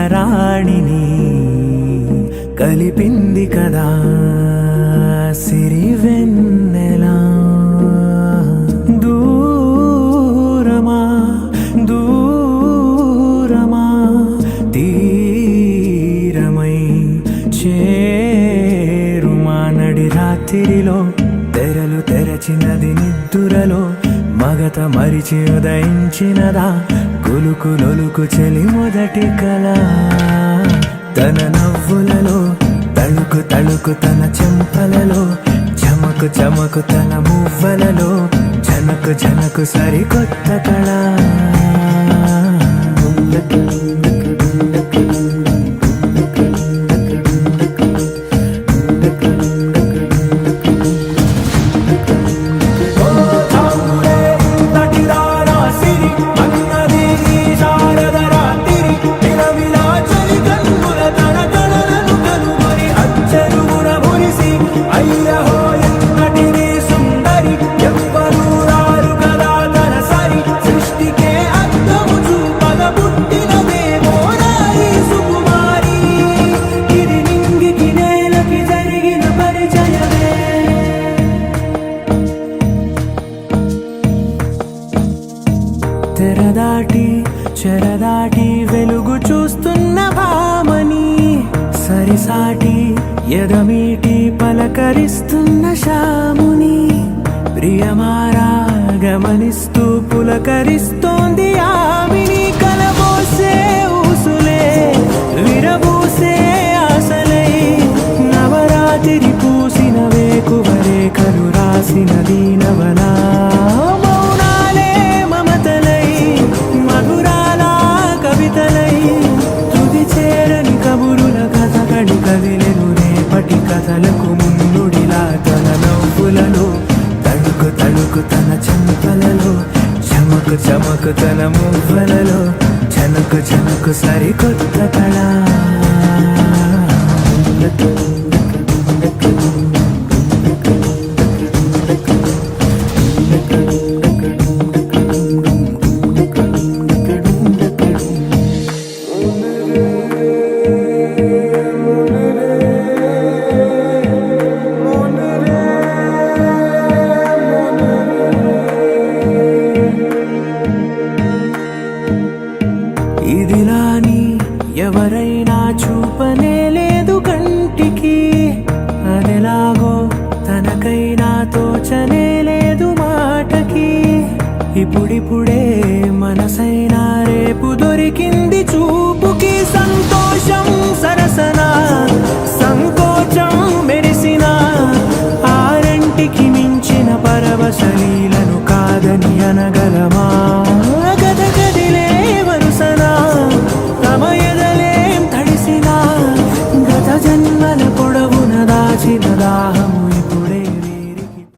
ప్రియరాణిని కలిపింది కదా సిరివెన్నెలా. దూరమా దూరమా తీరమై చేరుమా నడి రాత్రిలో తెరలు తెరచినది నిద్దురలో మగత మరిచి ఉదయించినదా కులుకు లొలుకు చెలి మొదటి కళ. తన నవ్వులలో తళుకు తళుకు తన చెంపలలో చమకు చమకు తన మువ్వలలో జనకు జనకు సరికొత్త కళ. తెరదాటి చెరదాటి వెలుగు చూస్తున్న భామని సరిసాటి ఎదమీటి పలకరిస్తున్న శాముని ప్రియమారా గమనిస్తూ పులకరిస్తోంది ఆమెని. కలబోసే ఊసులే విరబూసే ఆశలై నవరాత్రి పూసిన వేకువరేఖలు రాసిన దీనవలా. కదిలెను రేపటి కథలకు ముందుడిలా తన నవ్వులలో తణుకు తణుకు తన చెంపలలో చమకు చమకు తన మువ్వలలో జనకు జనకు సరికొత్త కళ. ఇదిలాని ఎవరైనా చూపనే లేదు కంటికి అదెలాగో తనకైనా తోచనే లేదు మాటకి. ఇప్పుడిప్పుడే మనసైనా రేపు దొరికింది చూపుకి సంతోషం సరసన